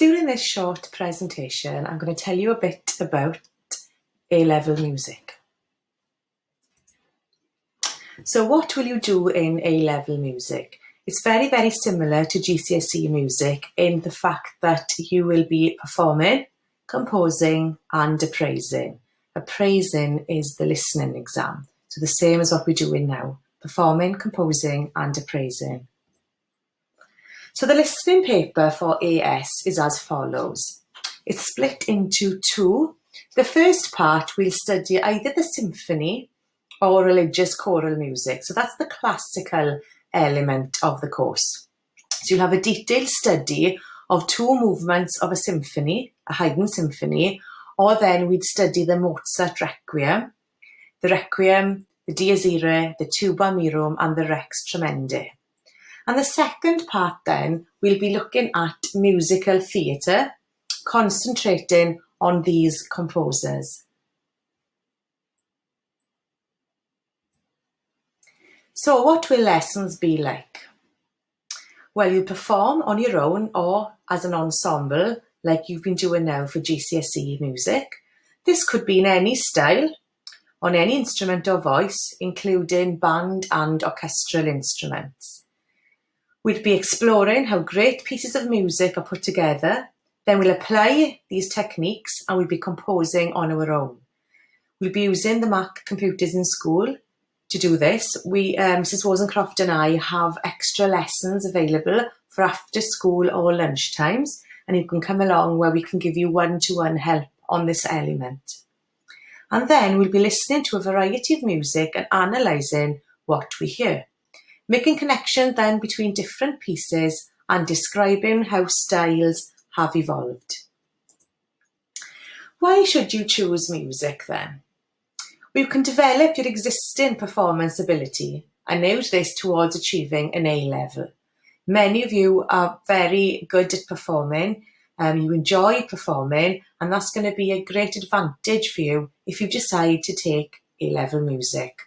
During this short presentation, I'm going to tell you a bit about A-level music. So what will you do in A-level music? It's very, very similar to GCSE music in the fact that you will be performing, composing and appraising. Appraising is the listening exam. So the same as what we're doing now, performing, composing and appraising. So the listening paper for AS is as follows. It's split into two. The first part we'll study either the symphony or religious choral music. So that's the classical element of the course. So you'll have a detailed study of two movements of a symphony, a Haydn symphony, or then we'd study the Mozart Requiem, the Dies Irae, the Tuba Mirum and the Rex Tremendi. And the second part then, we'll be looking at musical theatre, concentrating on these composers. So what will lessons be like? Well, you perform on your own or as an ensemble, like you've been doing now for GCSE music. This could be in any style, on any instrument or voice, including band and orchestral instruments. We'd be exploring how great pieces of music are put together. Then we'll apply these techniques and we'll be composing on our own. We'll be using the Mac computers in school to do this. Mrs. Wozencroft and I have extra lessons available for after school or lunch times, and you can come along where we can give you one-to-one help on this element. And then we'll be listening to a variety of music and analysing what we hear, making connections then between different pieces and describing how styles have evolved. Why should you choose music then? You can develop your existing performance ability and use this towards achieving an A-level. Many of you are very good at performing, you enjoy performing, and that's going to be a great advantage for you if you decide to take A-level music.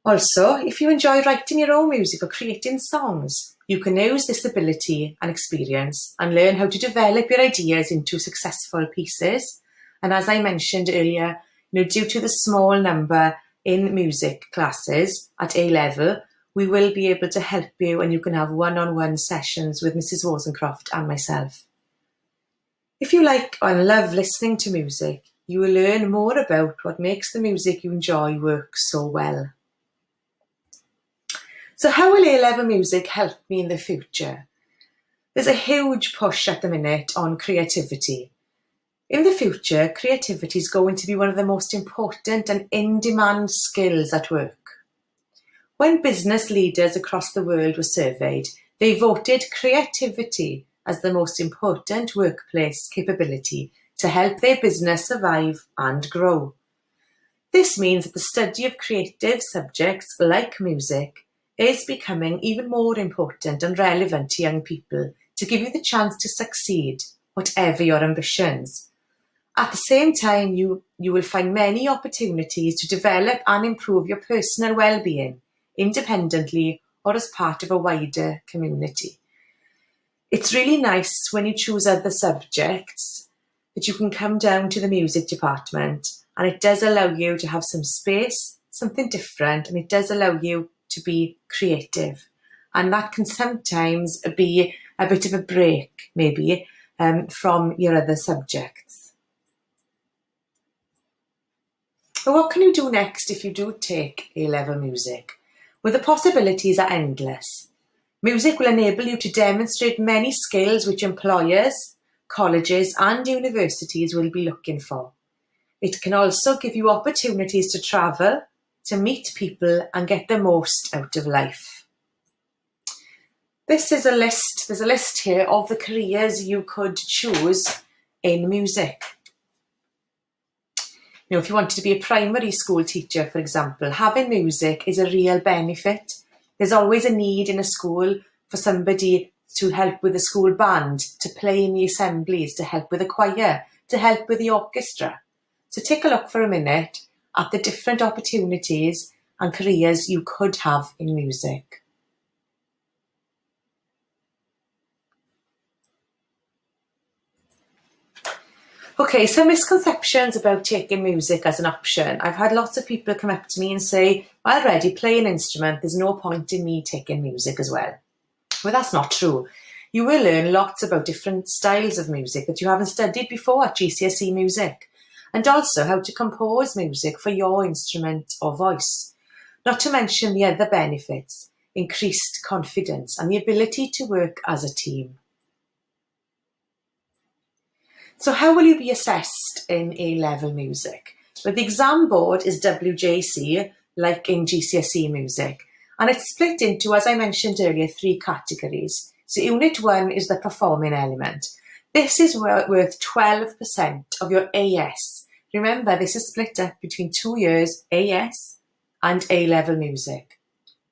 Also, if you enjoy writing your own music or creating songs, you can use this ability and experience and learn how to develop your ideas into successful pieces. And as I mentioned earlier, due to the small number in music classes at A-level, we will be able to help you and you can have one-on-one sessions with Mrs. Wozencroft and myself. If you like or love listening to music, you will learn more about what makes the music you enjoy work so well. So how will A-level music help me in the future? There's a huge push at the minute on creativity. In the future, creativity is going to be one of the most important and in-demand skills at work. When business leaders across the world were surveyed, they voted creativity as the most important workplace capability to help their business survive and grow. This means that the study of creative subjects like music is becoming even more important and relevant to young people to give you the chance to succeed, whatever your ambitions. At the same time, you will find many opportunities to develop and improve your personal well-being, independently or as part of a wider community. It's really nice when you choose other subjects that you can come down to the music department, and it does allow you to have some space, something different, and it does allow you to be creative. And that can sometimes be a bit of a break, maybe, from your other subjects. But what can you do next if you do take A-level music? Well, the possibilities are endless. Music will enable you to demonstrate many skills which employers, colleges and universities will be looking for. It can also give you opportunities to travel, to meet people and get the most out of life. This is a list, there's a list here of the careers you could choose in music. If you wanted to be a primary school teacher, for example, having music is a real benefit. There's always a need in a school for somebody to help with the school band, to play in the assemblies, to help with the choir, to help with the orchestra. So take a look for a minute at the different opportunities and careers you could have in music. Okay, some misconceptions about taking music as an option. I've had lots of people come up to me and say, I already play an instrument, there's no point in me taking music as well. Well, that's not true. You will learn lots about different styles of music that you haven't studied before at GCSE Music, and also how to compose music for your instrument or voice. Not to mention the other benefits, increased confidence and the ability to work as a team. So how will you be assessed in A-level music? Well, the exam board is WJC, like in GCSE Music, and it's split into, as I mentioned earlier, 3 categories. So Unit 1 is the performing element. This is worth 12% of your AS. Remember, this is split up between 2 years, AS and A-level music,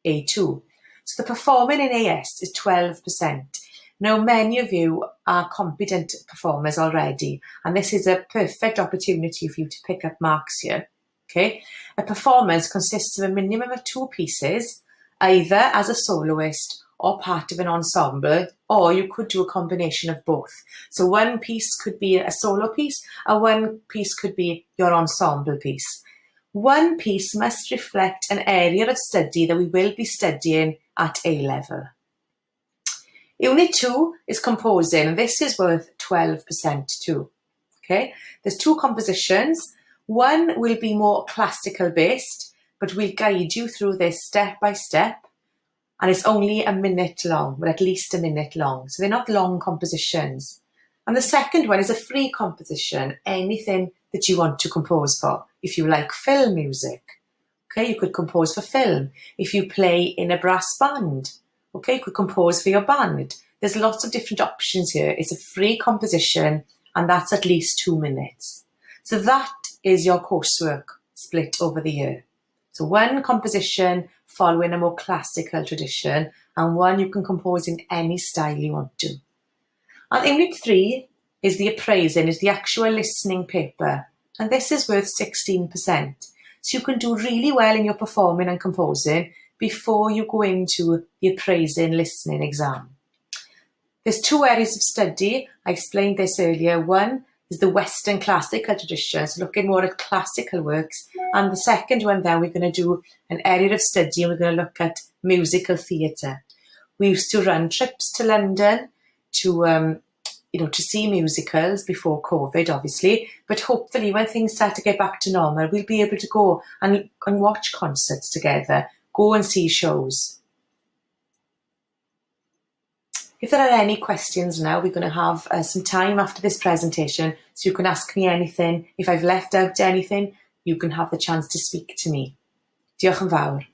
A2. So the performing in AS is 12%. Now, many of you are competent performers already, and this is a perfect opportunity for you to pick up marks here. Okay, a performance consists of a minimum of 2 pieces, either as a soloist or part of an ensemble, or you could do a combination of both. So one piece could be a solo piece, and one piece could be your ensemble piece. One piece must reflect an area of study that we will be studying at A-level. Unit 2 is composing, and this is worth 12% too. Okay, there's 2 compositions. One will be more classical based, but we'll guide you through this step by step, and it's only a minute long, or at least a minute long. So they're not long compositions. And the second one is a free composition, anything that you want to compose for. If you like film music, okay, you could compose for film. If you play in a brass band, okay, you could compose for your band. There's lots of different options here. It's a free composition, and that's at least 2 minutes. So that is your coursework split over the year. So one composition following a more classical tradition, and one you can compose in any style you want to. And Unit 3 is the appraising, is the actual listening paper, and this is worth 16%. So you can do really well in your performing and composing before you go into the appraising listening exam. There's 2 areas of study. I explained this earlier. One is the Western classical tradition, so looking more at classical works. And the second one then, we're going to do an area of study, and we're going to look at musical theatre. We used to run trips to London to see musicals before COVID, obviously. But hopefully when things start to get back to normal, we'll be able to go and watch concerts together, go and see shows. If there are any questions now, we're going to have some time after this presentation, so you can ask me anything. If I've left out anything, you can have the chance to speak to me. Diolch yn fawr.